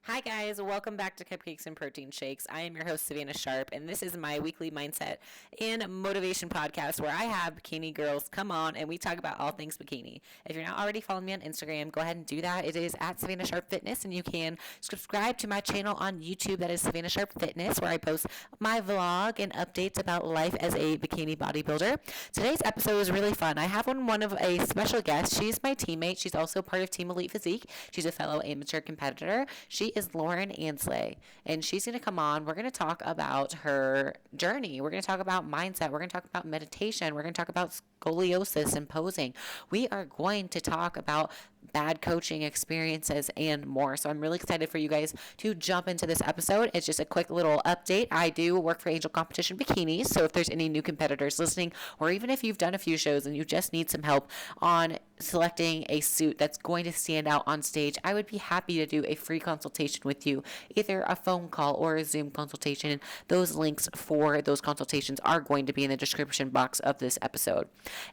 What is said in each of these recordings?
Hi, guys. Welcome back to Cupcakes and Protein Shakes. I am your host, Savannah Sharp, and this is my weekly mindset and motivation podcast where I have bikini girls come on and we talk about all things bikini. If you're not already following me on Instagram, go ahead and do that. It is at Savannah Sharp Fitness, and you can subscribe to my channel on YouTube. That is Savannah Sharp Fitness, where I post my vlog and updates about life as a bikini bodybuilder. Today's episode is really fun. I have one of a special guest. She's my teammate. She's also part of Team Elite Physique. She's a fellow amateur competitor. She is Lauren Ansay, and she's going to come on. We're going to talk about her journey. We're going to talk about mindset. We're going to talk about meditation. We're going to talk about scoliosis and posing. We are going to talk about bad coaching experiences and more. So I'm really excited for you guys to jump into this episode. It's just a quick little update. I do work for Angel Competition Bikinis. So if there's any new competitors listening, or even if you've done a few shows and you just need some help on selecting a suit that's going to stand out on stage, I would be happy to do a free consultation with you, either a phone call or a Zoom consultation. Those links for those consultations are going to be in the description box of this episode.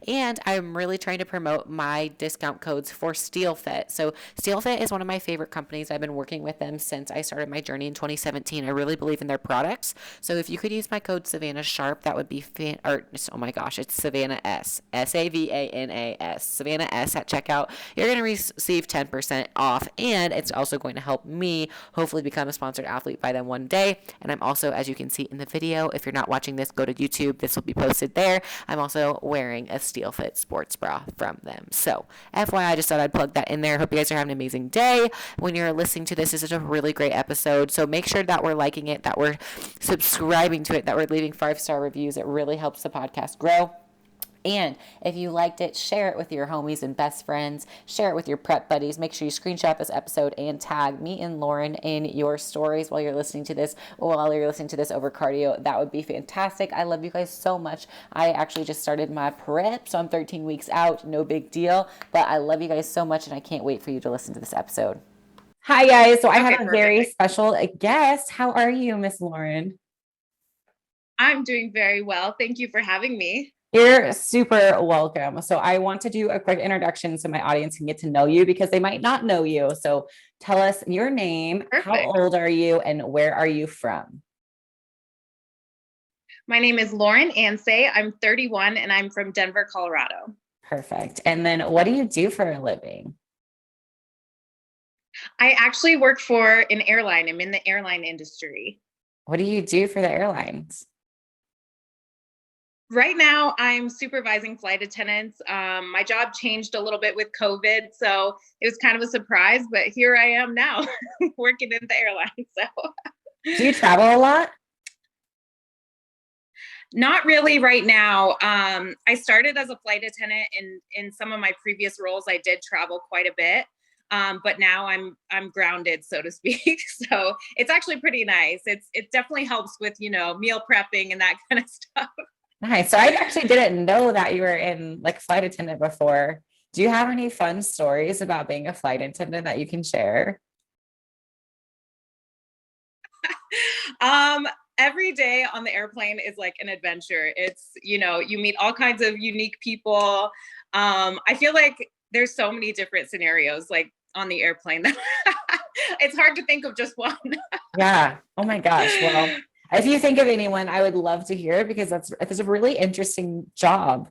And I'm really trying to promote my discount codes for SteelFit. So SteelFit is one of my favorite companies. I've been working with them since I started my journey in 2017. I really believe in their products. So if you could use my code Savannah Sharp, that would be oh my gosh, it's Savannah S. SAVANAS. Savannah S at checkout. You're going to receive 10% off, and it's also going to help me hopefully become a sponsored athlete by them one day. And I'm also, as you can see in the video, if you're not watching this, go to YouTube. This will be posted there. I'm also wearing a SteelFit sports bra from them. So FYI, I just thought I'd plug that in there. Hope you guys are having an amazing day. When you're listening to this is a really great episode. So make sure that we're liking it, that we're subscribing to it, that we're leaving 5-star reviews. It really helps the podcast grow. And if you liked it, share it with your homies and best friends. Share it with your prep buddies. Make sure you screenshot this episode and tag me and Lauren in your stories while you're listening to this, or while you're listening to this over cardio. That would be fantastic. I love you guys so much. I actually just started my prep, so I'm 13 weeks out. No big deal. But I love you guys so much, and I can't wait for you to listen to this episode. Hi, guys. So I have a very special guest. How are you, Miss Lauren? I'm doing very well. Thank you for having me. You're super welcome. So I want to do a quick introduction so my audience can get to know you, because they might not know you. So tell us your name, Perfect. How old are you, and where are you from? My name is Lauren Ansay. I'm 31 and I'm from Denver, Colorado. Perfect. And then what do you do for a living? I actually work for an airline. I'm in the airline industry. What do you do for the airlines? Right now, I'm supervising flight attendants. My job changed a little bit with COVID, so it was kind of a surprise, but here I am now working in the airline. So, do you travel a lot? Not really right now. I started as a flight attendant, and in some of my previous roles, I did travel quite a bit. But now I'm grounded, so to speak. So it's actually pretty nice. It definitely helps with, meal prepping and that kind of stuff. Nice. So I actually didn't know that you were in like flight attendant before. Do you have any fun stories about being a flight attendant that you can share? Every day on the airplane is like an adventure. It's, you meet all kinds of unique people. I feel like there's so many different scenarios like on the airplane that it's hard to think of just one. Yeah. Oh my gosh. Well, if you think of anyone, I would love to hear it, because it's a really interesting job.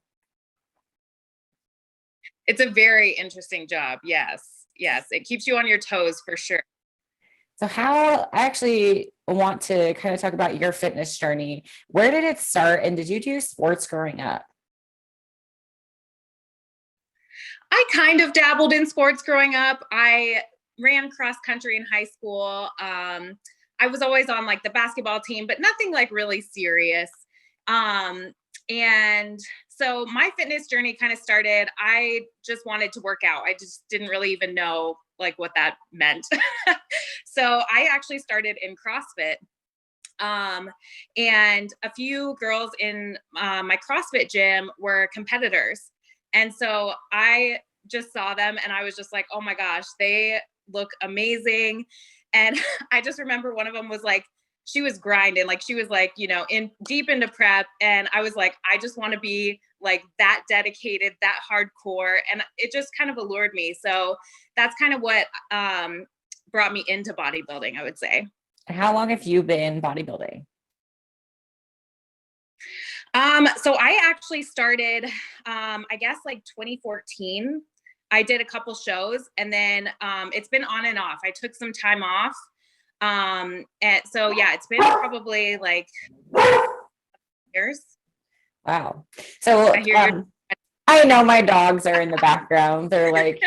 It's a very interesting job. Yes. Yes. It keeps you on your toes for sure. So I actually want to kind of talk about your fitness journey. Where did it start, and did you do sports growing up? I kind of dabbled in sports growing up. I ran cross country in high school. I was always on like the basketball team, but nothing like really serious. And so my fitness journey kind of started, I just wanted to work out. I just didn't really even know like what that meant. So I actually started in CrossFit. And a few girls in my CrossFit gym were competitors. And so I just saw them and I was just like, oh my gosh, they look amazing. And I just remember one of them was like, she was grinding, like she was like, in deep into prep. And I was like, I just want to be like that dedicated, that hardcore. And it just kind of allured me. So that's kind of what brought me into bodybuilding, I would say. How long have you been bodybuilding? So I actually started, I guess like 2014. I did a couple shows, and then it's been on and off. I took some time off. And so yeah, it's been probably like years. Wow. So I know my dogs are in the background. They're like,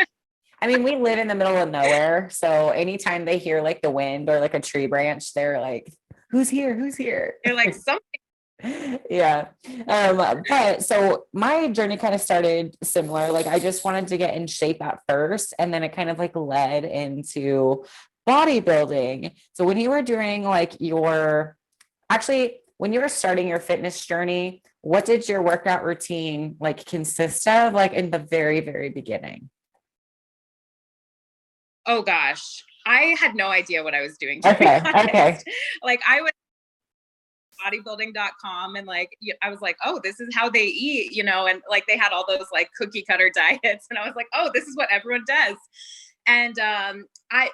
I mean, we live in the middle of nowhere. So anytime they hear like the wind or like a tree branch, they're like, who's here? Who's here? They're like something. Yeah. But so my journey kind of started similar. Like I just wanted to get in shape at first, and then it kind of like led into bodybuilding. So when you were doing like when you were starting your fitness journey, what did your workout routine like consist of, like in the very, very beginning? Oh gosh, I had no idea what I was doing. Okay. Okay. Like I was bodybuilding.com, and like I was like, oh, this is how they eat, you know, and like they had all those like cookie cutter diets, and I was like, oh, this is what everyone does. And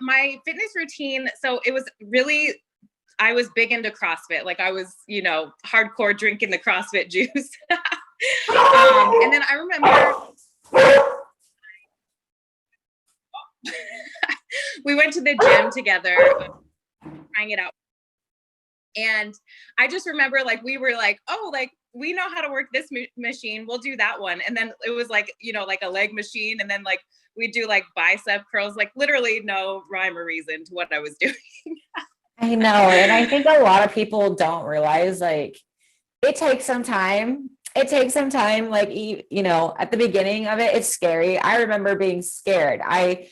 my fitness routine, so it was really, I was big into CrossFit. Like I was, you know, hardcore drinking the CrossFit juice. And then I remember we went to the gym together, trying it out. And I just remember like, we were like, oh, like we know how to work this machine. We'll do that one. And then it was like, you know, like a leg machine. And then like, we do like bicep curls, like literally no rhyme or reason to what I was doing. I know. And I think a lot of people don't realize like it takes some time. It takes some time. Like, you know, at the beginning of it, it's scary. I remember being scared. I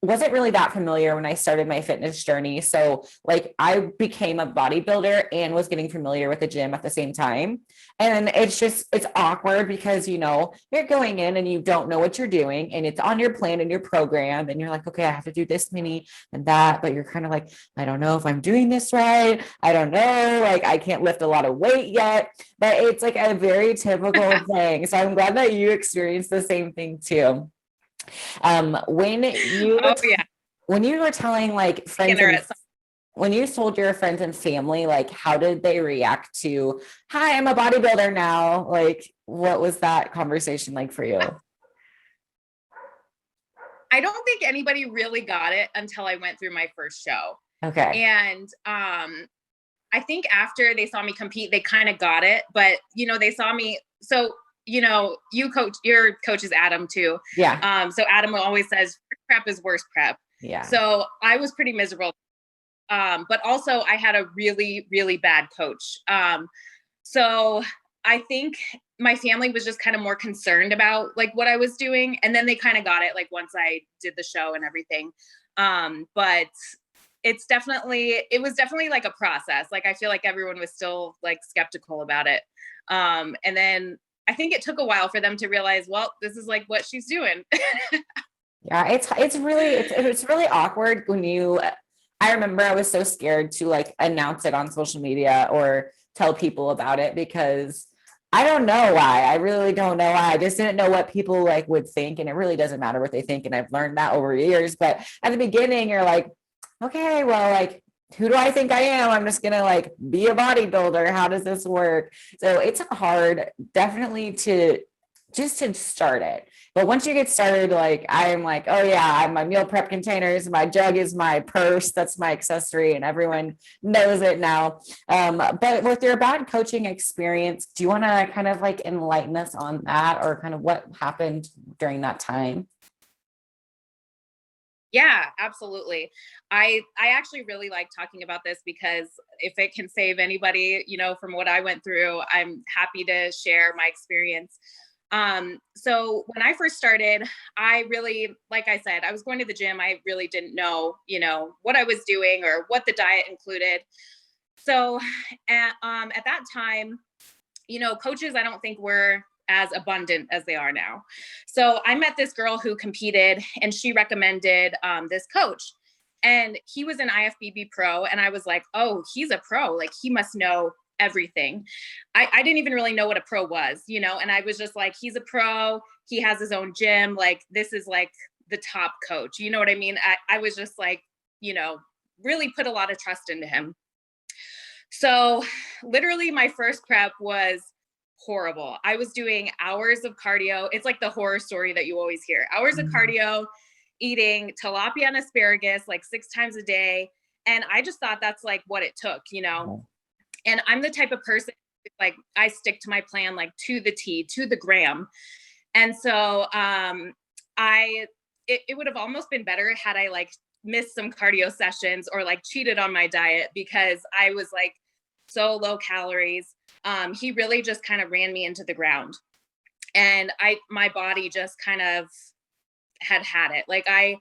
wasn't really that familiar when I started my fitness journey. So like I became a bodybuilder and was getting familiar with the gym at the same time. And it's awkward because, you know, you're going in and you don't know what you're doing, and it's on your plan and your program. And you're like, okay, I have to do this many and that, but you're kind of like, I don't know if I'm doing this right. I don't know. Like I can't lift a lot of weight yet, but it's like a very typical thing. So I'm glad that you experienced the same thing too. When you were telling like friends, when you told your friends and family, like how did they react to, hi, I'm a bodybuilder now? Like, what was that conversation like for you? I don't think anybody really got it until I went through my first show. Okay. And I think after they saw me compete, they kind of got it, but you know, they saw me. So you know, your coach is Adam too. Yeah. So Adam always says prep is worst prep. Yeah. So I was pretty miserable. But also I had a really, really bad coach. So I think my family was just kind of more concerned about like what I was doing. And then they kind of got it like once I did the show and everything. But it was definitely like a process. Like, I feel like everyone was still like skeptical about it. And then I think it took a while for them to realize, well, this is like what she's doing. Yeah, it's really awkward when I remember I was so scared to like announce it on social media or tell people about it because I don't know why. I really don't know why. I just didn't know what people like would think, and it really doesn't matter what they think. And I've learned that over years. But at the beginning, you're like, okay, well, like, who do I think I am? I'm just going to like be a bodybuilder. How does this work? So it's hard, definitely to start it. But once you get started, like, I'm like, oh yeah, my meal prep containers, my jug is my purse. That's my accessory. And everyone knows it now. But with your bad coaching experience, do you want to kind of like enlighten us on that, or kind of what happened during that time? Yeah, absolutely. I actually really like talking about this because if it can save anybody, you know, from what I went through, I'm happy to share my experience. So when I first started, I really, like I said, I was going to the gym. I really didn't know, you know, what I was doing or what the diet included. So at that time, you know, coaches, I don't think were as abundant as they are now. So I met this girl who competed, and she recommended this coach, and he was an IFBB pro. And I was like, oh, he's a pro. Like, he must know everything. I didn't even really know what a pro was, you know? And I was just like, he's a pro. He has his own gym. Like, this is like the top coach. You know what I mean? I was just like, really put a lot of trust into him. So literally my first prep was horrible. I was doing hours of cardio. It's like the horror story that you always hear. Hours of cardio, eating tilapia and asparagus like 6 times a day. And I just thought that's like what it took, And I'm the type of person, like, I stick to my plan, like to the T, to the gram. And so it would have almost been better had I like missed some cardio sessions or like cheated on my diet, because I was like so low calories. He really just kind of ran me into the ground, and my body just kind of had it. Like I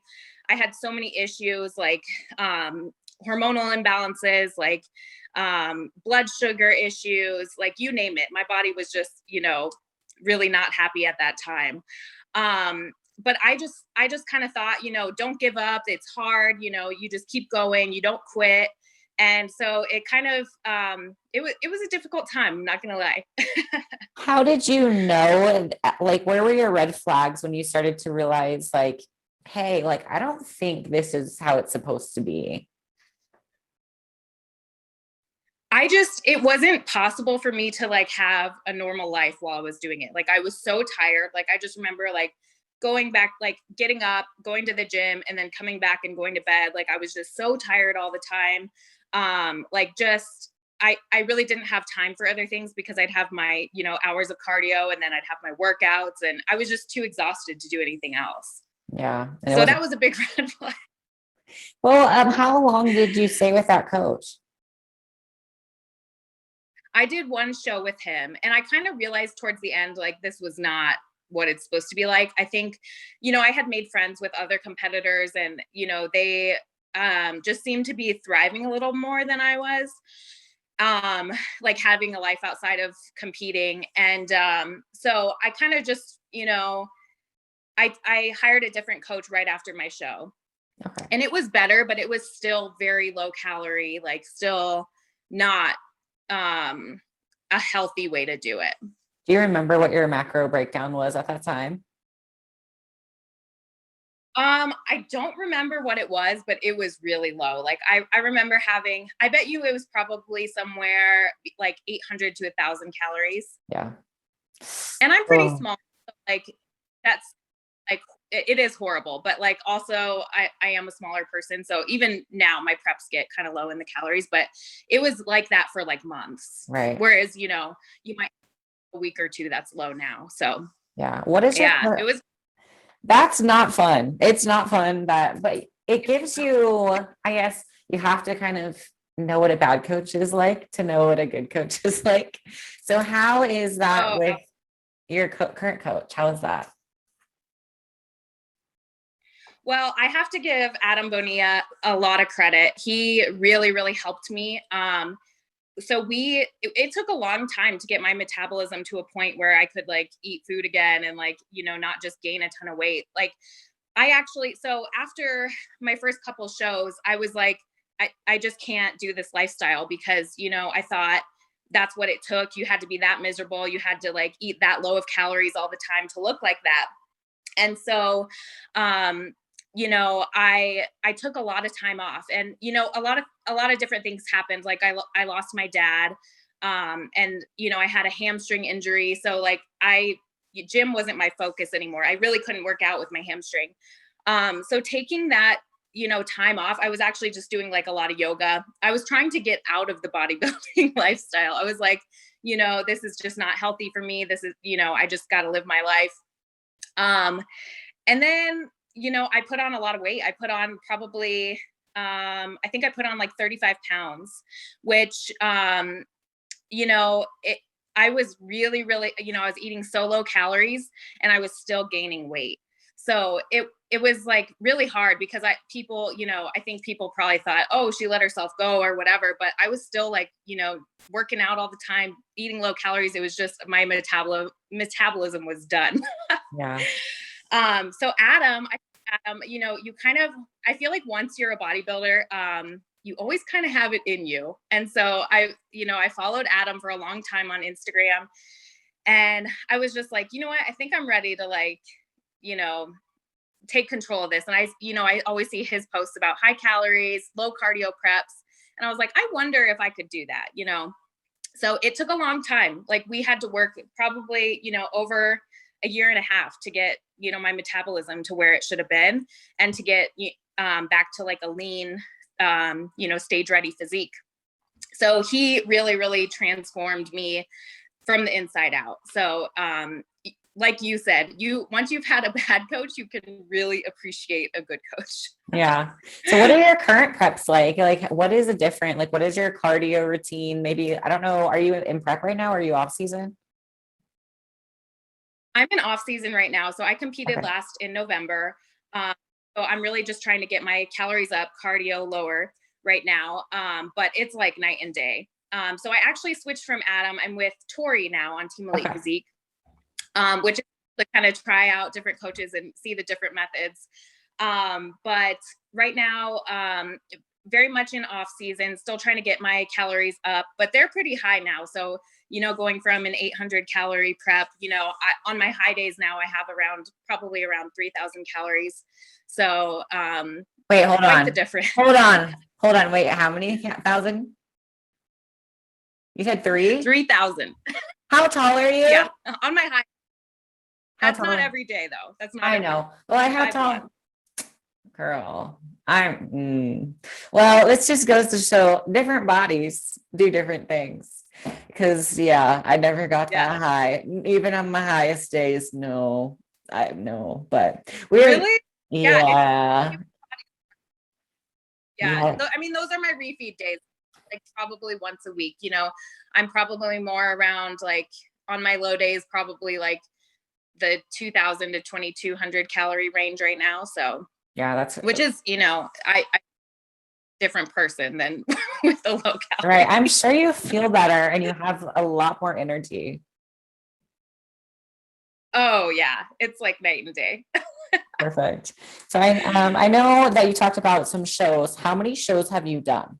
had so many issues, like hormonal imbalances, like blood sugar issues, like you name it. My body was just, really not happy at that time. But I just kind of thought, don't give up. It's hard. You just keep going. You don't quit. And so it kind of, it was a difficult time. I'm not going to lie. How did you know, like, where were your red flags when you started to realize like, hey, like, I don't think this is how it's supposed to be? It wasn't possible for me to like have a normal life while I was doing it. Like I was so tired. Like I just remember like going back, like getting up, going to the gym, and then coming back and going to bed. Like I was just so tired all the time. I really didn't have time for other things, because I'd have my, hours of cardio, and then I'd have my workouts, and I was just too exhausted to do anything else. Yeah. So that was a big red flag. Well, how long did you stay with that coach? I did one show with him, and I kind of realized towards the end, like, this was not what it's supposed to be like. I think, I had made friends with other competitors, and, they just seemed to be thriving a little more than I was, like having a life outside of competing. And so I kind of just, I hired a different coach right after my show. Okay. And it was better, but it was still very low calorie, like still not a healthy way to do it. Do you remember what your macro breakdown was at that time? I don't remember what it was, but it was really low. Like I remember having, I bet you it was probably somewhere like 800 to 1,000 calories. Yeah. And I'm pretty small. So like that's like, it is horrible, but like also I am a smaller person. So even now my preps get kind of low in the calories, but it was like that for like months. Right. Whereas, you might a week or two that's low now. So yeah. What is it was. That's not fun. It's not fun, but it gives you, I guess you have to kind of know what a bad coach is like to know what a good coach is like. So how is that with your current coach? How is that? Well, I have to give Adam Bonilla a lot of credit. He really, really helped me. So it took a long time to get my metabolism to a point where I could like eat food again and like, not just gain a ton of weight. Like so after my first couple shows, I was like, I just can't do this lifestyle, because, I thought that's what it took. You had to be that miserable. You had to like eat that low of calories all the time to look like that. And so, I took a lot of time off, and, a lot of different things happened. Like I lost my dad. And, I had a hamstring injury. So like gym wasn't my focus anymore. I really couldn't work out with my hamstring. So taking that, time off, I was actually just doing like a lot of yoga. I was trying to get out of the bodybuilding lifestyle. I was like, this is just not healthy for me. This is, I just got to live my life. And then, I put on a lot of weight. I put on probably, I think I put on like 35 pounds, which, I was really, really, I was eating so low calories and I was still gaining weight. So it was like really hard, because I think people probably thought, oh, she let herself go or whatever, but I was still like, working out all the time, eating low calories. It was just my metabolism was done. Yeah. So Adam, you kind of, I feel like once you're a bodybuilder, you always kind of have it in you. And so I followed Adam for a long time on Instagram, and I was just like, you know what, I think I'm ready to like, take control of this. And I always see his posts about high calories, low cardio preps. And I was like, I wonder if I could do that, So it took a long time. Like we had to work probably, over a year and a half to get, my metabolism to where it should have been, and to get back to like a lean, stage ready physique. So he really, really transformed me from the inside out. So, like you said, once you've had a bad coach, you can really appreciate a good coach. Yeah. So what are your current preps like? Like, what is a different, like, what is your cardio routine? Maybe, I don't know. Are you in prep right now? Or are you off season? I'm in off season right now. So I competed Okay. last in November. So I'm really just trying to get my calories up, cardio lower right now. But it's like night and day. So I actually switched from Adam. I'm with Tori now on Team Elite Physique, which is to kind of try out different coaches and see the different methods. But right now, very much in off season, still trying to get my calories up, but they're pretty high now. So, going from an 800 calorie prep, on my high days now, I have probably around 3,000 calories. So, wait, hold on. The difference. Hold on. Wait, how many thousand? You said 3,000. How tall are you? Yeah, on my high. That's not every day though. That's not. I know. Well, how tall? Girl, well, this just goes to show different bodies do different things. Because I never got that high. Even on my highest days, no, but really, yeah. I mean, those are my refeed days, like probably once a week. I'm probably more around, like, on my low days, probably like the 2,000 to 2,200 calorie range right now. So which is, I different person than with the low calorie. Right. I'm sure you feel better and you have a lot more energy. Oh yeah. It's like night and day. Perfect. So I know that you talked about some shows. How many shows have you done?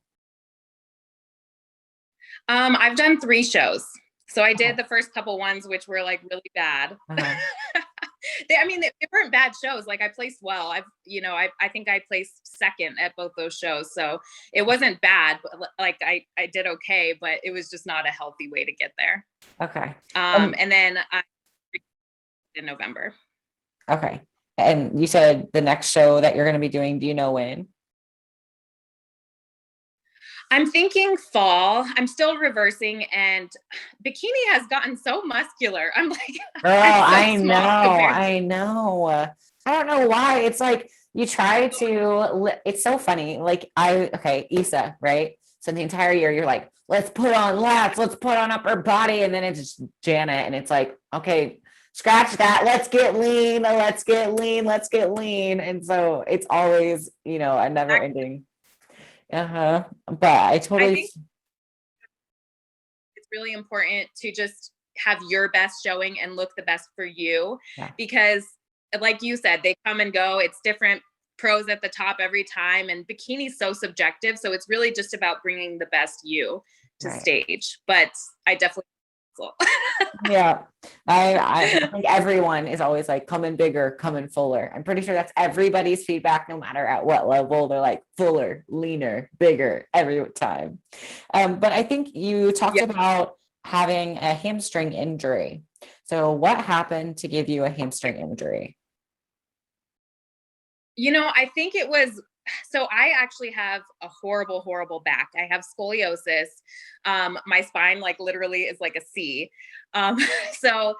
I've done 3 shows. So I did the first couple ones, which were like really bad. They weren't bad shows. Like I placed well. I think I placed second at both those shows. So it wasn't bad, but like I did okay, but it was just not a healthy way to get there. Okay. And then in November. Okay. And you said the next show that you're going to be doing, do you know when? I'm thinking fall. I'm still reversing, and bikini has gotten so muscular. I'm like, girl, I know. I don't know why. It's like you try to, it's so funny. Like Issa, right? So the entire year you're like, let's put on lats, let's put on upper body. And then it's just Janet. And it's like, okay, scratch that. Let's get lean. Let's get lean. Let's get lean. And so it's always, a never ending. But I totally think it's really important to just have your best showing and look the best for you, because like you said, they come and go. It's different pros at the top every time, and bikini's so subjective. So it's really just about bringing the best you to stage. But I definitely I think everyone is always like, coming bigger, coming fuller. I'm pretty sure that's everybody's feedback, no matter at what level. They're like fuller, leaner, bigger every time. But I think you talked about having a hamstring injury. So what happened to give you a hamstring injury? I think it was, so I actually have a horrible, horrible back. I have scoliosis. My spine, like, literally is like a C. So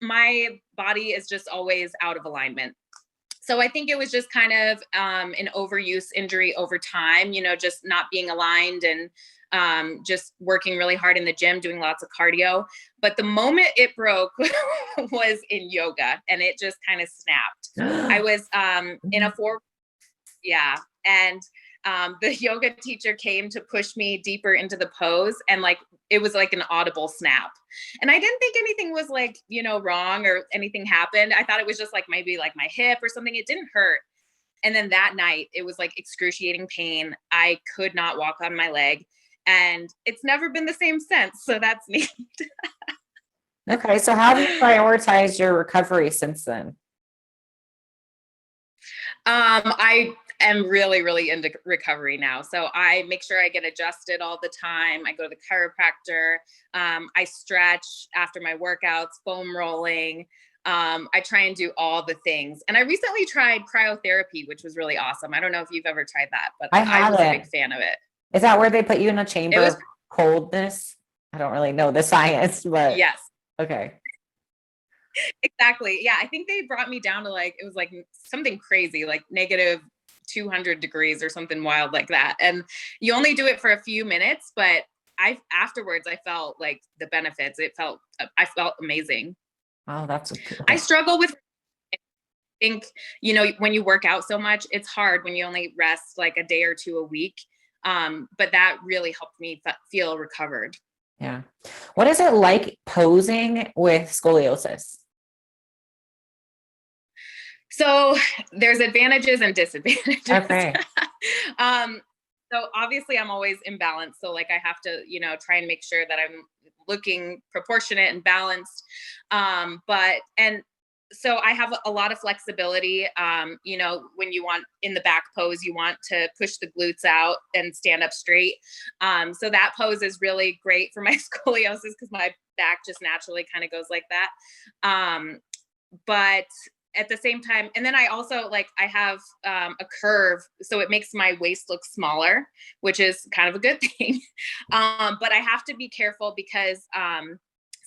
my body is just always out of alignment. So I think it was just kind of an overuse injury over time, just not being aligned, and just working really hard in the gym, doing lots of cardio. But the moment it broke was in yoga, and it just kind of snapped. I was in a and the yoga teacher came to push me deeper into the pose, and like it was like an audible snap. And I didn't think anything was like, wrong or anything happened. I thought it was just like maybe like my hip or something. It didn't hurt. And then that night it was like excruciating pain. I could not walk on my leg, and it's never been the same since. So that's me. Okay. So how have you prioritized your recovery since then? I am really, really into recovery now. So I make sure I get adjusted all the time. I go to the chiropractor. I stretch after my workouts, foam rolling. I try and do all the things. And I recently tried cryotherapy, which was really awesome. I don't know if you've ever tried that, but I was a big fan of it. Is that where they put you in a chamber was of coldness? I don't really know the science, but yes. Okay. Exactly. Yeah. I think they brought me down to like, it was like something crazy, like negative 200 degrees or something wild like that. And you only do it for a few minutes, but afterwards I felt like the benefits. I felt amazing. Oh, that's I struggle with, I think, when you work out so much, it's hard when you only rest like a day or two a week. But that really helped me feel recovered. Yeah. What is it like posing with scoliosis? So there's advantages and disadvantages. Okay. So obviously I'm always imbalanced. So like I have to, try and make sure that I'm looking proportionate and balanced. So I have a lot of flexibility. When you want in the back pose, you want to push the glutes out and stand up straight. So that pose is really great for my scoliosis because my back just naturally kind of goes like that. But at the same time, and then I also I have a curve, so it makes my waist look smaller, which is kind of a good thing. But I have to be careful because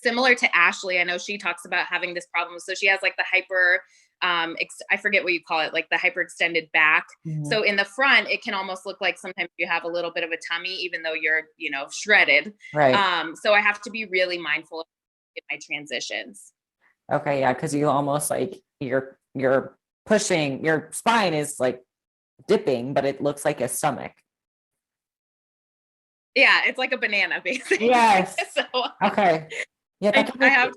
similar to Ashley, I know she talks about having this problem. So she has like the hyper, I forget what you call it, like the hyperextended back. Mm-hmm. So in the front, it can almost look like sometimes you have a little bit of a tummy, even though you're, shredded. Right. So I have to be really mindful in my transitions. Okay. Yeah. Cause you almost like you're pushing, your spine is like dipping, but it looks like a stomach. Yeah. It's like a banana basically. Yes. So, okay. Yeah.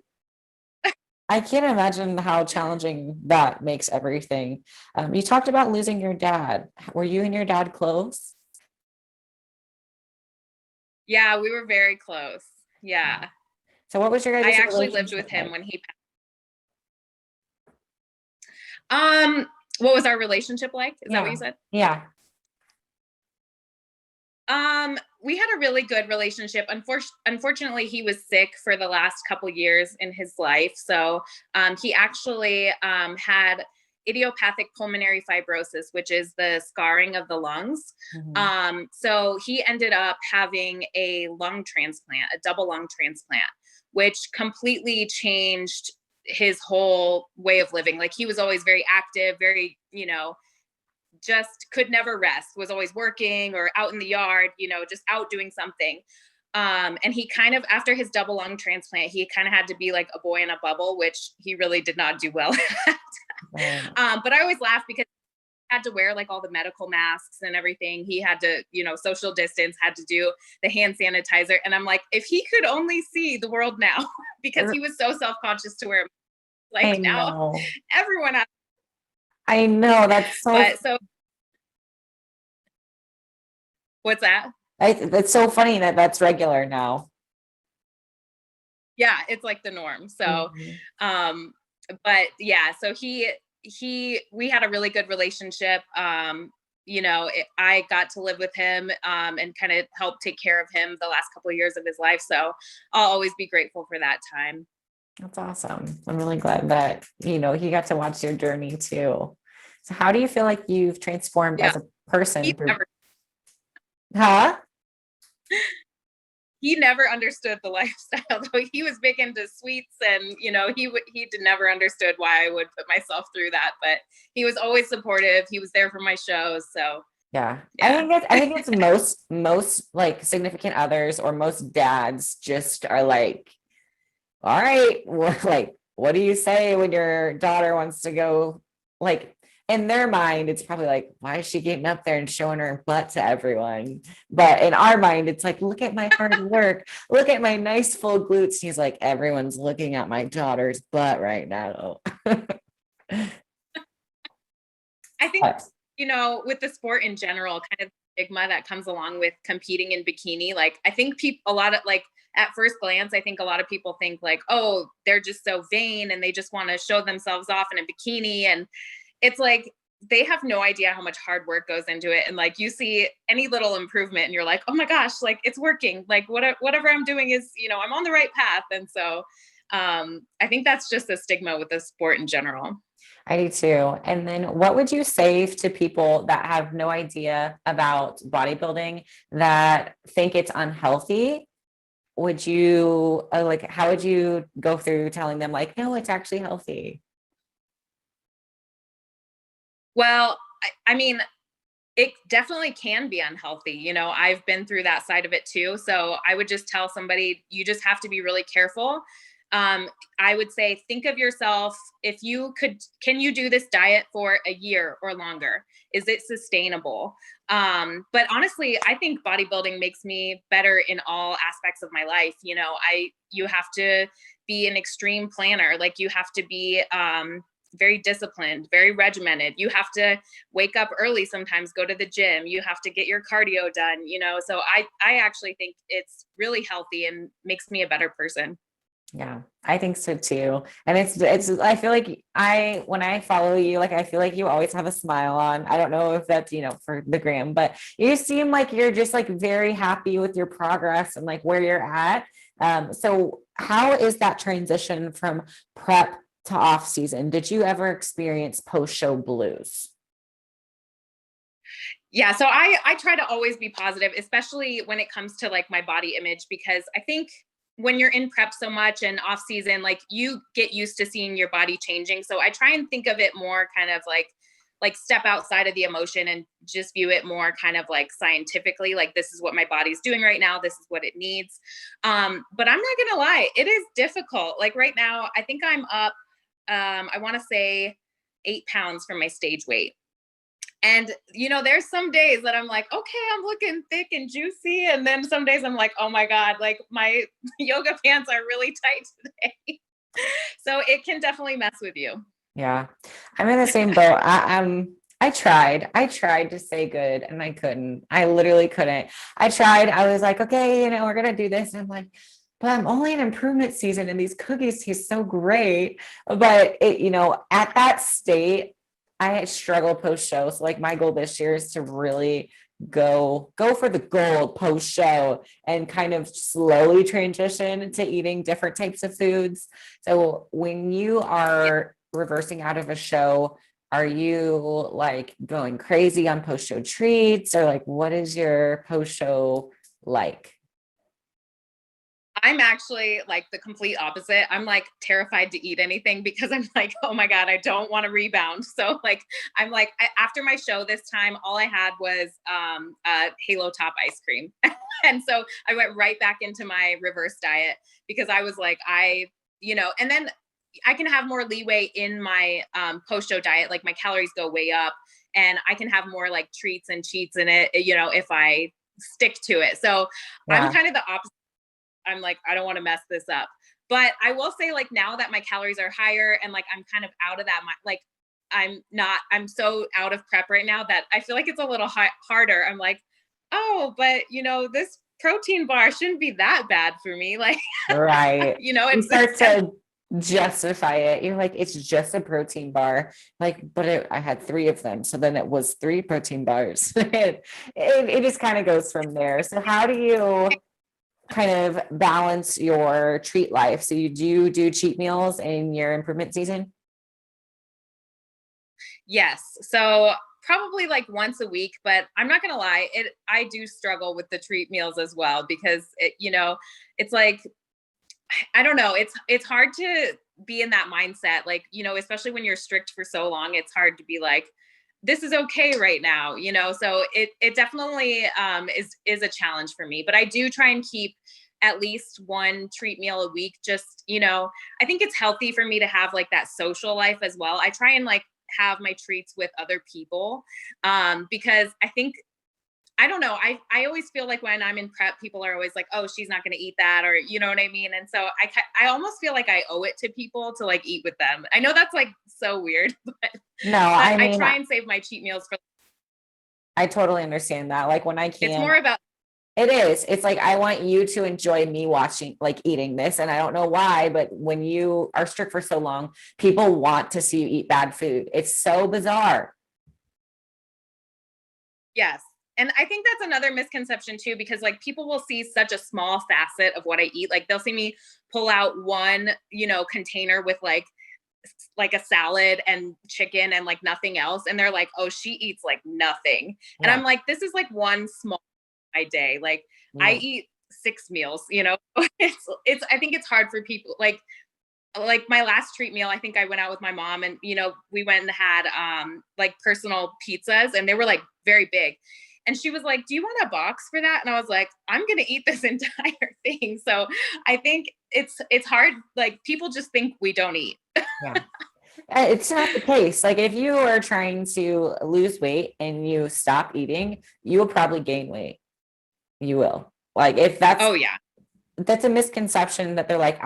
I can't imagine how challenging that makes everything. You talked about losing your dad. Were you and your dad close? Yeah, we were very close. Yeah. So what was your guys' I actually lived with him when he what was our relationship like? Is that what you said? Yeah. We had a really good relationship. Unfortunately, he was sick for the last couple years in his life. So he actually had idiopathic pulmonary fibrosis, which is the scarring of the lungs. Mm-hmm. So he ended up having a lung transplant, a double lung transplant, which completely changed his whole way of living. Like he was always very active, very, just could never rest, was always working or out in the yard, just out doing something. And he kind of, after his double lung transplant, he kind of had to be like a boy in a bubble, which he really did not do well at. But I always laugh because he had to wear like all the medical masks and everything. He had to, social distance, had to do the hand sanitizer. And I'm like, if he could only see the world now, because he was so self-conscious to wear, like now everyone has. I know that's so. What's that? It's so funny that that's regular now. Yeah, it's like the norm. So, but yeah, so we had a really good relationship. I got to live with him and kind of help take care of him the last couple of years of his life. So I'll always be grateful for that time. That's awesome. I'm really glad that, he got to watch your journey too. So how do you feel like you've transformed as a person? He never understood the lifestyle, though. He was big into sweets and, he never understood why I would put myself through that, but he was always supportive. He was there for my shows. So yeah. I think it's most like significant others or most dads just are like, all right, like, what do you say when your daughter wants to go? Like, in their mind, it's probably like, why is she getting up there and showing her butt to everyone? But in our mind, it's like, look at my hard work. Look at my nice full glutes. He's like, everyone's looking at my daughter's butt right now. I think, with the sport in general, kind of stigma that comes along with competing in bikini. Like, I think at first glance, I think a lot of people think like, oh, they're just so vain and they just want to show themselves off in a bikini. And it's like, they have no idea how much hard work goes into it. And like, you see any little improvement and you're like, oh my gosh, like it's working. Like whatever I'm doing is, I'm on the right path. And so I think that's just a stigma with the sport in general. I do too. And then what would you say to people that have no idea about bodybuilding, that think it's unhealthy? Would you how would you go through telling them like, no, it's actually healthy? Well, I mean, it definitely can be unhealthy. I've been through that side of it too. So I would just tell somebody, you just have to be really careful. I would say, think of yourself, can you do this diet for a year or longer? Is it sustainable? But honestly, I think bodybuilding makes me better in all aspects of my life. You have to be an extreme planner. Like you have to be, very disciplined, very regimented. You have to wake up early, sometimes go to the gym. You have to get your cardio done, so I actually think it's really healthy and makes me a better person. Yeah, I think so too. And I feel like when I follow you, like, I feel like you always have a smile on. I don't know if that's, for the gram, but you seem like you're just like very happy with your progress and like where you're at. So how is that transition from prep to off season? Did you ever experience post-show blues? Yeah. So I try to always be positive, especially when it comes to like my body image, because I think when you're in prep so much and off season, like you get used to seeing your body changing. So I try and think of it more kind of like step outside of the emotion and just view it more kind of like scientifically, like this is what my body's doing right now. This is what it needs. But I'm not going to lie. It is difficult. Like right now, I think I'm up, I want to say 8 pounds from my stage weight. And, there's some days that I'm like, okay, I'm looking thick and juicy. And then some days I'm like, oh my God, like my yoga pants are really tight today. So it can definitely mess with you. Yeah, I'm in the same boat. I tried to stay good and I couldn't. I literally couldn't. I tried. I was like, okay, we're going to do this. And I'm like, but I'm only in improvement season and these cookies taste so great. But at that state, I struggle post show. So like my goal this year is to really go for the gold post show and kind of slowly transition to eating different types of foods. So when you are reversing out of a show, are you like going crazy on post show treats, or like what is your post show like? I'm actually like the complete opposite. I'm like terrified to eat anything because I'm like, oh my God, I don't want to rebound. So like, I'm like, after my show this time, all I had was a Halo Top ice cream. And so I went right back into my reverse diet because I was like, and then I can have more leeway in my post-show diet. Like my calories go way up and I can have more like treats and cheats in it, if I stick to it. So yeah. I'm kind of the opposite. I'm like, I don't want to mess this up. But I will say like now that my calories are higher and like I'm kind of out of that, like I'm so out of prep right now that I feel like it's a little harder. I'm like, oh, but this protein bar shouldn't be that bad for me. Like, right. you start to justify it. You're like, it's just a protein bar. Like, but I had 3 of them. So then it was 3 protein bars. it just kind of goes from there. So how do you kind of balance your treat life? So you do cheat meals in your improvement season? Yes. So probably like once a week, but I'm not going to lie. I do struggle with the treat meals as well, because it's like, I don't know. It's hard to be in that mindset. Like, especially when you're strict for so long, it's hard to be like, this is okay right now, so it definitely is a challenge for me, but I do try and keep at least one treat meal a week. Just, I think it's healthy for me to have like that social life as well. I try and like have my treats with other people because I think, I don't know. I always feel like when I'm in prep, people are always like, oh, she's not going to eat that, or you know what I mean? And so I almost feel like I owe it to people to like eat with them. I know that's like so weird, but no, I mean, I try and save my cheat meals for. I totally understand that. Like when I can, it's more about. It is. It's like, I want you to enjoy me watching, like eating this. And I don't know why, but when you are strict for so long, people want to see you eat bad food. It's so bizarre. Yes. And I think that's another misconception too, because like people will see such a small facet of what I eat. Like they'll see me pull out one, container with like a salad and chicken and like nothing else. And they're like, oh, she eats like nothing. And Yeah. I'm like, this is like one small my day. Like I Yeah. eat 6 meals, I think it's hard for people like my last treat meal, I think I went out with my mom and, we went and had like personal pizzas and they were like very big. And she was like, do you want a box for that? And I was like, I'm going to eat this entire thing. So I think it's hard. Like people just think we don't eat. Yeah. It's not the case. Like if you are trying to lose weight and you stop eating, you will probably gain weight. You will. Like if Oh yeah. that's a misconception that they're like,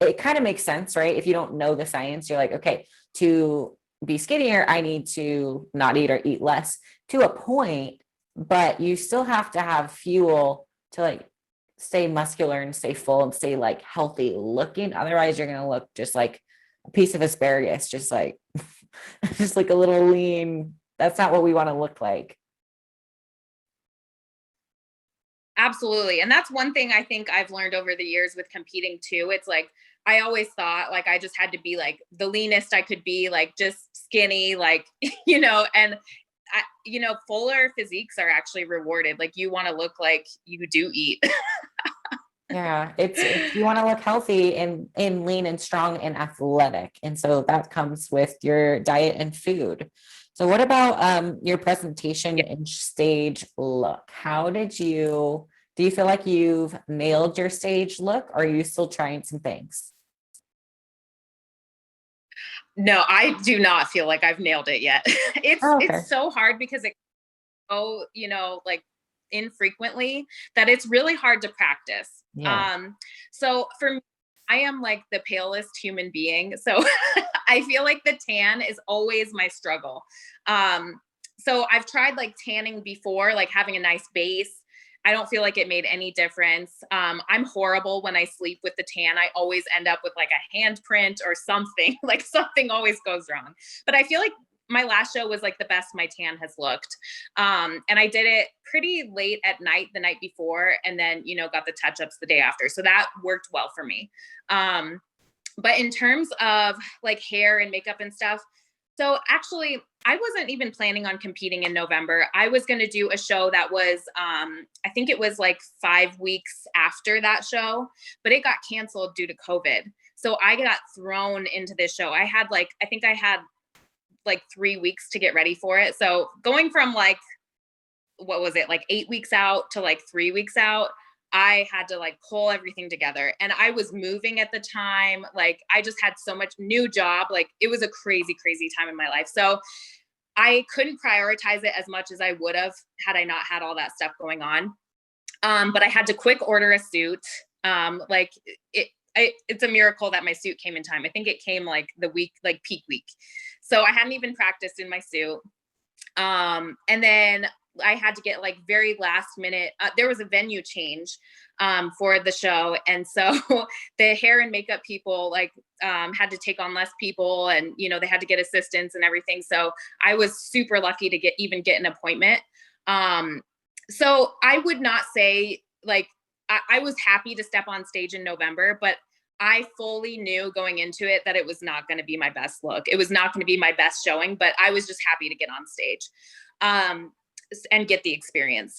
it kind of makes sense, right? If you don't know the science, you're like, okay, to be skinnier, I need to not eat or eat less to a point, but you still have to have fuel to like stay muscular and stay full and stay like healthy looking. Otherwise, you're going to look just like a piece of asparagus, just like, just like a little lean. That's not what we want to look like. Absolutely. And that's one thing I think I've learned over the years with competing too. It's like, I always thought like I just had to be like the leanest I could be, like just skinny, like, and fuller physiques are actually rewarded. Like you want to look like you do eat. Yeah, it's you want to look healthy and lean and strong and athletic. And so that comes with your diet and food. So what about your presentation Yeah. and stage look? Do you feel like you've nailed your stage look or are you still trying some things? No, I do not feel like I've nailed it yet. it's Oh, okay. it's so hard because like infrequently that it's really hard to practice. Yeah. So for me, I am like the palest human being. So I feel like the tan is always my struggle. So I've tried like tanning before, like having a nice base. I don't feel like it made any difference. I'm horrible when I sleep with the tan. I always end up with like a handprint or something, like something always goes wrong. But I feel like my last show was like the best my tan has looked. And I did it pretty late at night the night before, and then, got the touch ups the day after. So that worked well for me. But in terms of like hair and makeup and stuff, so actually, I wasn't even planning on competing in November. I was going to do a show that was, I think it was like 5 weeks after that show, but it got canceled due to COVID. So I got thrown into this show. I think I had like 3 weeks to get ready for it. So going from like, what was it, like 8 weeks out to like 3 weeks out, I had to like pull everything together. And I was moving at the time. Like I just had so much new job. Like it was a crazy, crazy time in my life. So I couldn't prioritize it as much as I would have had I not had all that stuff going on. But I had to quick order a suit. Like it's a miracle that my suit came in time. I think it came like the week, like peak week. So I hadn't even practiced in my suit. And then I had to get like very last minute, there was a venue change for the show. And so the hair and makeup people like had to take on less people and, they had to get assistants and everything. So I was super lucky to get an appointment. So I would not say like, I was happy to step on stage in November, but I fully knew going into it that it was not going to be my best look. It was not going to be my best showing, but I was just happy to get on stage and get the experience.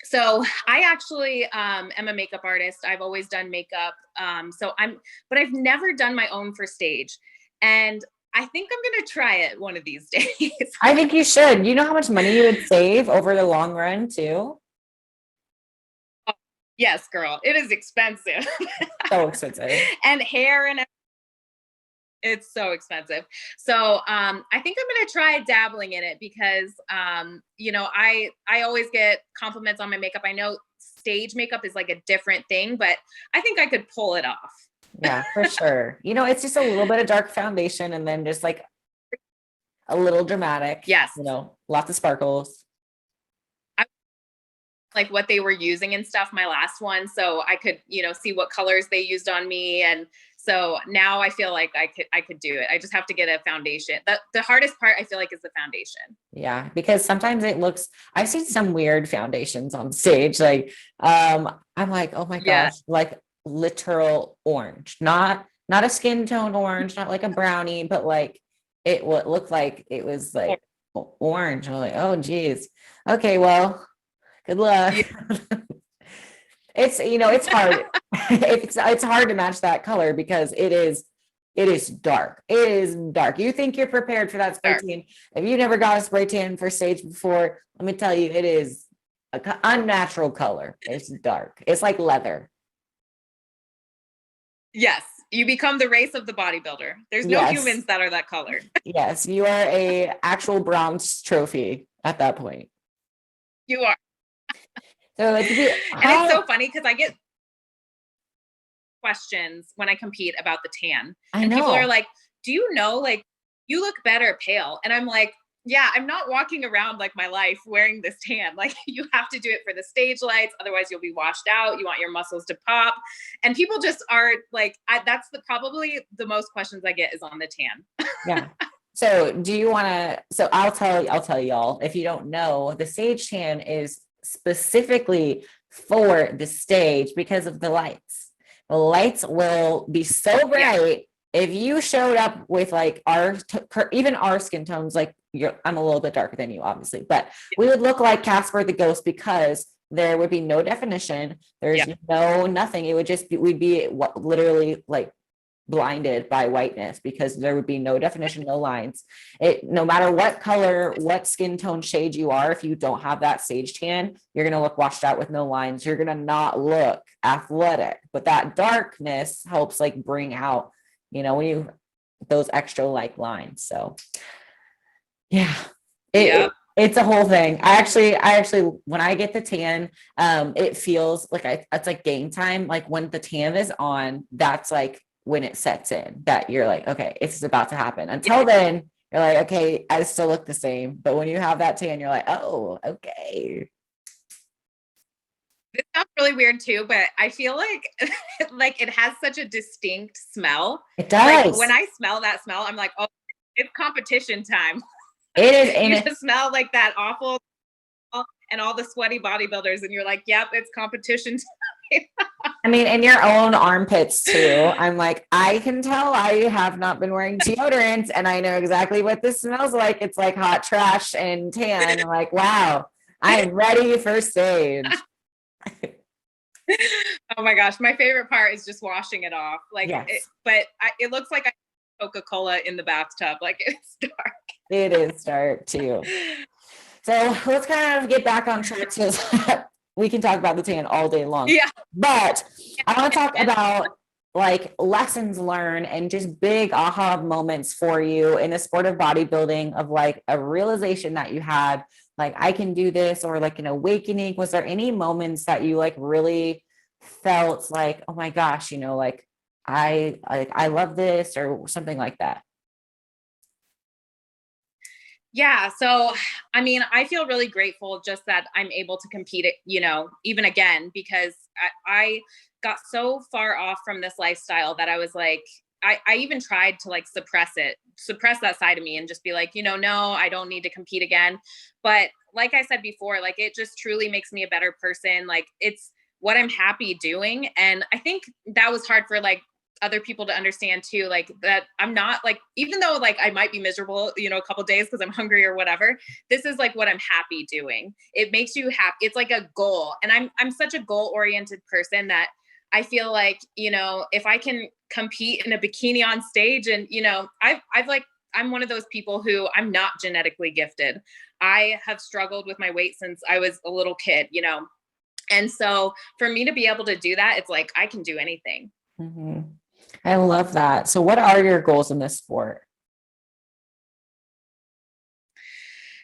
So I actually am a makeup artist. I've always done makeup. But I've never done my own for stage. And I think I'm going to try it one of these days. I think you should. You know how much money you would save over the long run too? Yes, girl, it is expensive. So expensive. And hair and it's so expensive. So I think I'm going to try dabbling in it because, I always get compliments on my makeup. I know stage makeup is like a different thing, but I think I could pull it off. Yeah, for sure. It's just a little bit of dark foundation and then just like a little dramatic. Yes. Lots of sparkles. like what they were using and stuff, my last one. So I could, see what colors they used on me. And so now I feel like I could do it. I just have to get a foundation. The hardest part I feel like is the foundation. Yeah, because sometimes I've seen some weird foundations on stage. Like, I'm like, oh my Yeah. gosh, like literal orange, not a skin tone orange, not like a brownie, but like it would look like it was like orange. I'm like, oh geez. Okay, well, good luck. Yeah. It's hard. It's hard to match that color because it is dark. It is dark. You think you're prepared for that spray tan. If you never got a spray tan for stage before, let me tell you, it is an unnatural color. It's dark. It's like leather. Yes. You become the race of the bodybuilder. There's no humans that are that color. Yes. You are a actual bronze trophy at that point. You are. So and it's so funny because I get questions when I compete about the tan. And people are like, do you know, like, you look better pale? And I'm like, yeah, I'm not walking around like my life wearing this tan. Like, you have to do it for the stage lights. Otherwise you'll be washed out. You want your muscles to pop. And people just are like, that's probably the most questions I get is on the tan. Yeah. So do you want to, so I'll tell y'all, if you don't know, the stage tan is specifically for the stage because of the lights. The lights will be so bright. If you showed up with like even our skin tones, like I'm a little bit darker than you, obviously, but we would look like Casper the Ghost because there would be no definition. There's no nothing. It would just be, we'd be literally like blinded by whiteness because there would be no definition, no lines. No matter what color, what skin tone shade you are, if you don't have that stage tan, you're going to look washed out with no lines. You're going to not look athletic, but that darkness helps like bring out, when you, those extra like lines. So yeah, it's a whole thing. I actually, when I get the tan, it feels like it's like game time. Like when the tan is on, that's like when it sets in that you're like, okay, it's about to happen. Until then, you're like, okay, I still look the same. But when you have that tan, you're like, oh, okay. This sounds really weird too, but I feel like like it has such a distinct smell. It does. Like when I smell that smell, I'm like, oh, it's competition time. It is. And you just smell like that awful and all the sweaty bodybuilders, and you're like, yep, it's competition time. I mean, in your own armpits too. I'm like, I can tell I have not been wearing deodorant and I know exactly what this smells like. It's like hot trash and tan. I'm like, wow, I am ready for stage. Oh my gosh. My favorite part is just washing it off. Like, it looks like I Coca-Cola in the bathtub. Like it's dark. It is dark too. So let's kind of get back on track to we can talk about the tan all day long. Yeah. But I want to talk about like lessons learned and just big aha moments for you in the sport of bodybuilding of like a realization that you had, like, I can do this, or like an awakening. Was there any moments that you like really felt like, oh my gosh, like I love this or something like that? Yeah. So, I mean, I feel really grateful just that I'm able to compete, even again, because I got so far off from this lifestyle that I was like, I even tried to like suppress that side of me and just be like, no, I don't need to compete again. But like I said before, like it just truly makes me a better person. Like it's what I'm happy doing. And I think that was hard for like other people to understand too, like that I'm not like, even though like I might be miserable, a couple days because I'm hungry or whatever, this is like what I'm happy doing. It makes you happy. It's like a goal. And I'm such a goal oriented person that I feel like, if I can compete in a bikini on stage and, I'm one of those people who I'm not genetically gifted. I have struggled with my weight since I was a little kid, and so for me to be able to do that, it's like, I can do anything. Mm-hmm. I love that. So what are your goals in this sport?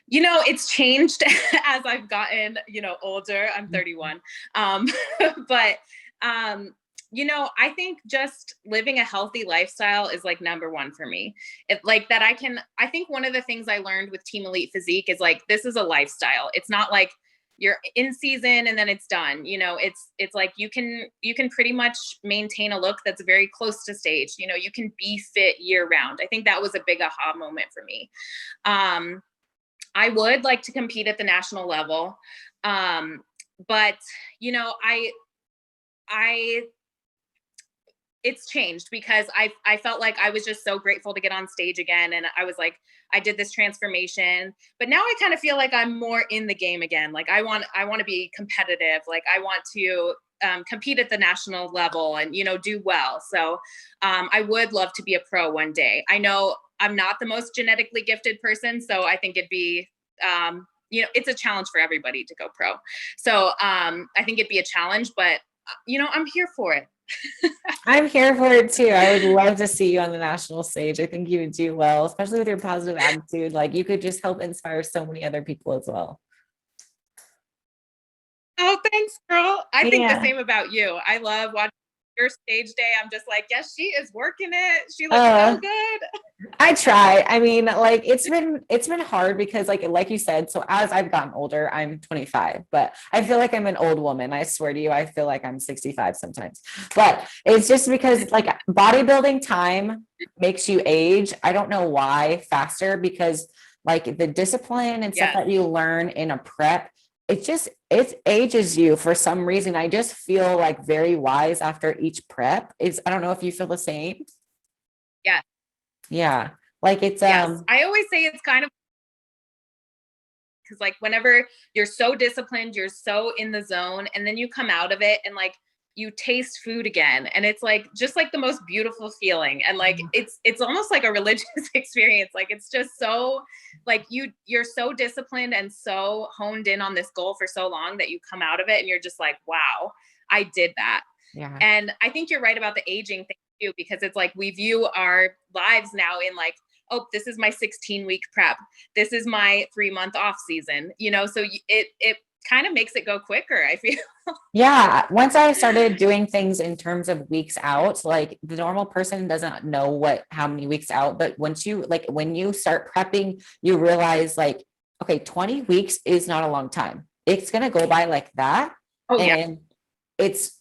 It's changed as I've gotten, older. I'm 31. But, I think just living a healthy lifestyle is like number one for me. I think one of the things I learned with Team Elite Physique is like, this is a lifestyle. It's not like you're in season and then it's done. You know, it's like you can pretty much maintain a look that's very close to stage. You know, you can be fit year round. I think that was a big aha moment for me. I would like to compete at the national level. But you know, it's changed because I felt like I was just so grateful to get on stage again. And I was like, I did this transformation, but now I kind of feel like I'm more in the game again. Like I want to be competitive. Like I want to compete at the national level and, you know, do well. So I would love to be a pro one day. I know I'm not the most genetically gifted person. So I think it'd be, you know, it's a challenge for everybody to go pro. So I think it'd be a challenge, but you know, I'm here for it. I'm here for it too. I would love to see you on the national stage. I think you would do well, especially with your positive attitude. Like you could just help inspire so many other people as well. Oh, thanks, girl. I think the Yeah. same about you. I love watching your stage day. I'm just like, yes, she is working it. She looks so good. I try. I mean, like it's been hard because like you said, so as I've gotten older, I'm 25, but I feel like I'm an old woman. I swear to you, I feel like I'm 65 sometimes. But it's just because like bodybuilding time makes you age. I don't know why faster because like the discipline and stuff that you learn in a prep, it ages you for some reason. I just feel like very wise after each prep. I don't know if you feel the same. Yeah. Yeah. Like it's, yes. I always say it's kind of because like whenever you're so disciplined, you're so in the zone and then you come out of it and like you taste food again. And it's like, just like the most beautiful feeling. And like, it's almost like a religious experience. Like, it's just so like you're so disciplined and so honed in on this goal for so long that you come out of it and you're just like, wow, I did that. Yeah. And I think you're right about the aging thing too, because it's like we view our lives now in like, oh, this is my 16-week prep. This is my 3-month off season, you know, so it kind of makes it go quicker, I feel. Yeah. Once I started doing things in terms of weeks out, like the normal person doesn't know how many weeks out, but once when you start prepping, you realize like, okay, 20 weeks is not a long time. It's going to go by like that. Oh, and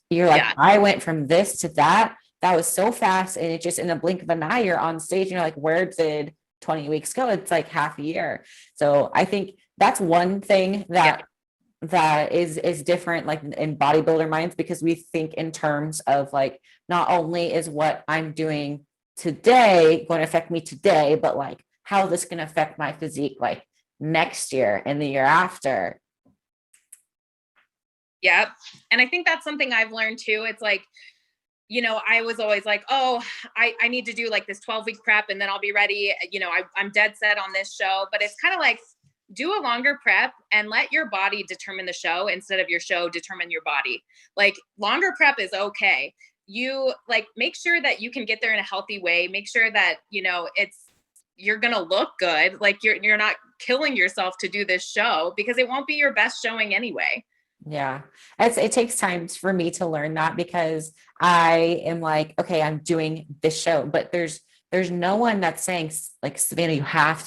you're like, yeah. I went from this to that. That was so fast. And it just in a blink of an eye, you're on stage and you're like, where did 20 weeks go? It's like half a year. So I think that's one thing that is different, like in bodybuilder minds, because we think in terms of like, not only is what I'm doing today going to affect me today, but like how this can affect my physique, like next year and the year after. Yep. And I think that's something I've learned too. It's like, you know, I was always like, oh, I need to do like this 12-week prep and then I'll be ready. You know, I'm dead set on this show, but it's kind of like, do a longer prep and let your body determine the show instead of your show determine your body. Like longer prep is okay. You like make sure that you can get there in a healthy way. Make sure that, you know, you're going to look good. Like you're not killing yourself to do this show because it won't be your best showing anyway. Yeah. It takes time for me to learn that because I am like, okay, I'm doing this show, but there's no one that's saying like, Savannah, you have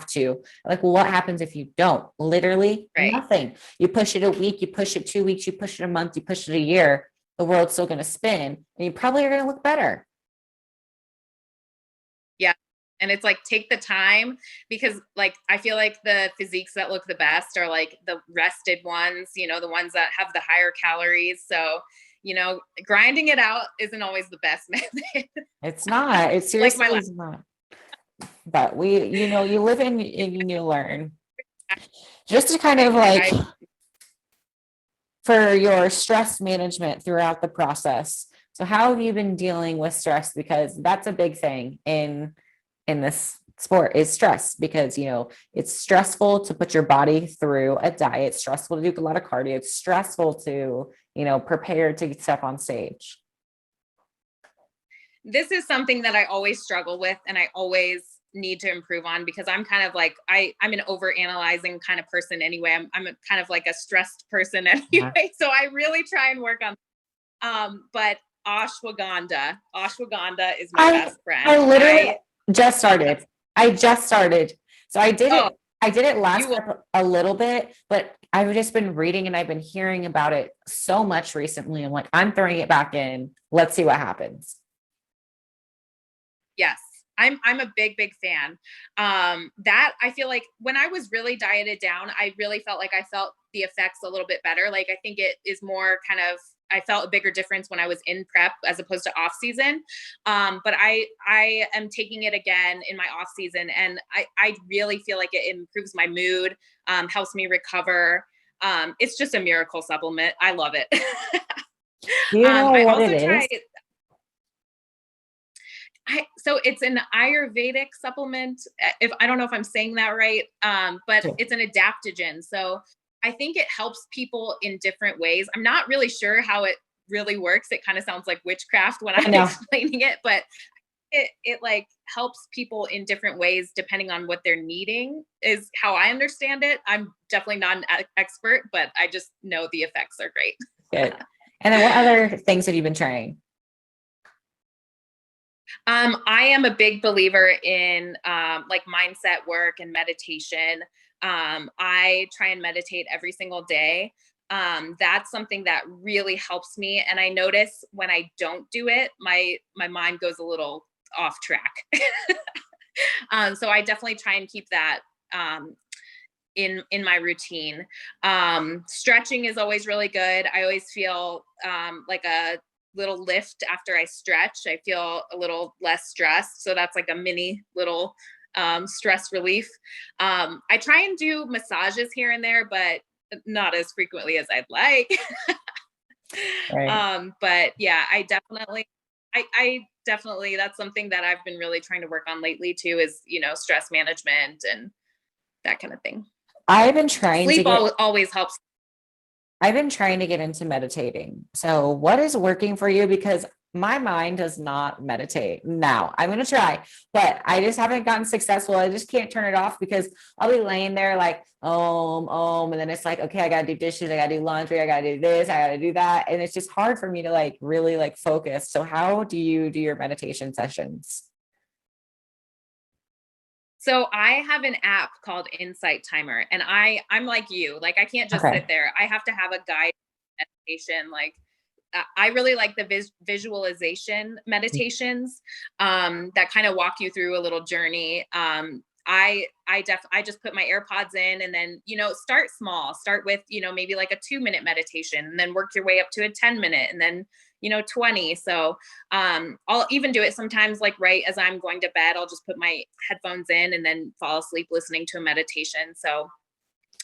to like, well, what happens if you don't? Literally nothing. You push it a week, you push it 2 weeks, you push it a month, you push it a year, the world's still going to spin and you probably are going to look better. Yeah. And it's like, take the time because like, I feel like the physiques that look the best are like the rested ones, you know, the ones that have the higher calories. So, you know, grinding it out isn't always the best method. It's not, it seriously is not. But you live and you learn. Just to kind of like for your stress management throughout the process. So how have you been dealing with stress? Because that's a big thing in this sport is stress because, you know, it's stressful to put your body through a diet, it's stressful to do a lot of cardio, it's stressful to, you know, prepare to step on stage. This is something that I always struggle with and I always need to improve on because I'm kind of like, I'm an over-analyzing kind of person anyway. I'm kind of like a stressed person anyway. Yeah. So I really try and work on, but ashwagandha is my best friend. I literally just started. So I did it. I did it last You will. prep a little bit, but I've just been reading and I've been hearing about it so much recently. I'm like, I'm throwing it back in. Let's see what happens. Yes. I'm a big fan. That I feel like when I was really dieted down, I really felt like I felt the effects a little bit better. Like I think it is more kind of, I felt a bigger difference when I was in prep as opposed to off season. But I am taking it again in my off season, and I really feel like it improves my mood, helps me recover. It's just a miracle supplement. I love it. Do you know I what it also is? tried. So it's an Ayurvedic supplement. If I don't know if I'm saying that right, but Sure. it's an adaptogen. So I think it helps people in different ways. I'm not really sure how it really works. It kind of sounds like witchcraft when I I'm know. explaining it, but it like helps people in different ways depending on what they're needing is how I understand it. I'm definitely not an expert, but I just know the effects are great. Good. And then what other things have you been trying? I am a big believer in like mindset work and meditation. I try and meditate every single day. That's something that really helps me. And I notice when I don't do it, my mind goes a little off track. So I definitely try and keep that in my routine. Stretching is always really good. I always feel like a little lift after I stretch. I feel a little less stressed. So that's like a mini little stress relief. I try and do massages here and there, but not as frequently as I'd like. Right. But yeah, I definitely, that's something that I've been really trying to work on lately too, is, stress management and that kind of thing. I've been trying to Sleep get always helps. I've been trying to get into meditating. So what is working for you? Because my mind does not meditate. Now I'm going to try, but I just haven't gotten successful. I just can't turn it off because I'll be laying there like, and then it's like, okay, I got to do dishes. I got to do laundry. I got to do this. I got to do that. And it's just hard for me to like really like focus. So how do you do your meditation sessions? So I have an app called Insight Timer, and I'm like you, like I can't just sit Okay. there. I have to have a guide meditation. Like I really like the visualization meditations that kind of walk you through a little journey. I just put my AirPods in, and then start small. Start with maybe like a 2-minute meditation, and then work your way up to a 10-minute, and then 20. So I'll even do it sometimes like right as I'm going to bed. I'll just put my headphones in and then fall asleep listening to a meditation. So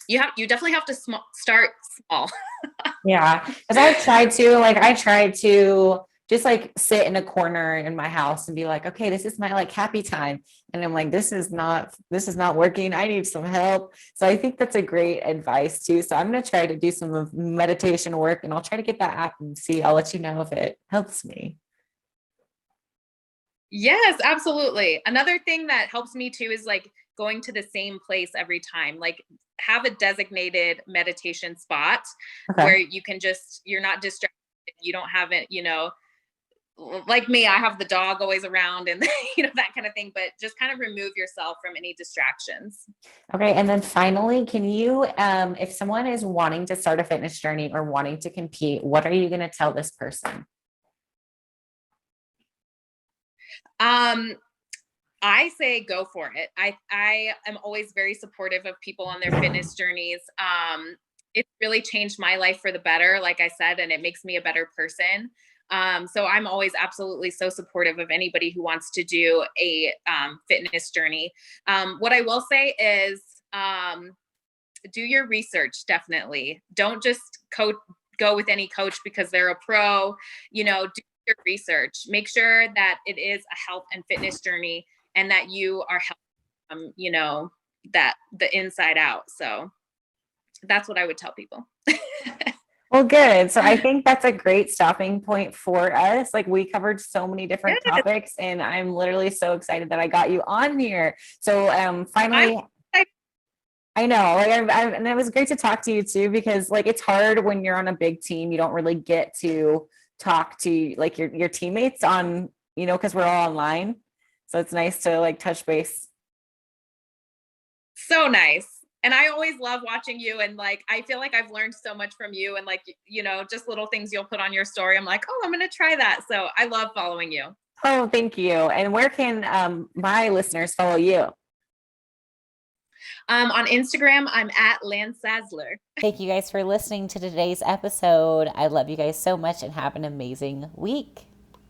you definitely have to start small. Yeah. Cause I tried to just like sit in a corner in my house and be like, okay, this is my like happy time. And I'm like, this is not working. I need some help. So I think that's a great advice too. So I'm going to try to do some of meditation work and I'll try to get that app and see, I'll let you know if it helps me. Yes, absolutely. Another thing that helps me too is like going to the same place every time. Like have a designated meditation spot Okay. where you're not distracted. You don't have it, like me, I have the dog always around and that kind of thing, but just kind of remove yourself from any distractions. Okay. And then finally, can you, if someone is wanting to start a fitness journey or wanting to compete, what are you going to tell this person? Um, I say go for it. I am always very supportive of people on their fitness journeys. It's really changed my life for the better, like I said, and it makes me a better person. So I'm always absolutely so supportive of anybody who wants to do a fitness journey. What I will say is do your research. Definitely don't just go with any coach because they're a pro. Do your research. Make sure that it is a health and fitness journey and that you are helping that the inside out. So that's what I would tell people. Well, good. So I think that's a great stopping point for us. Like we covered so many different Yes, topics and I'm literally so excited that I got you on here. So I'm finally, I know, like, and it was great to talk to you too, because like, it's hard when you're on a big team, you don't really get to talk to like your teammates on, cause we're all online. So it's nice to like touch base. So nice. And I always love watching you. And like, I feel like I've learned so much from you, and like, just little things you'll put on your story. I'm like, oh, I'm going to try that. So I love following you. Oh, thank you. And where can my listeners follow you? On Instagram, I'm at Lansazler. Thank you guys for listening to today's episode. I love you guys so much and have an amazing week.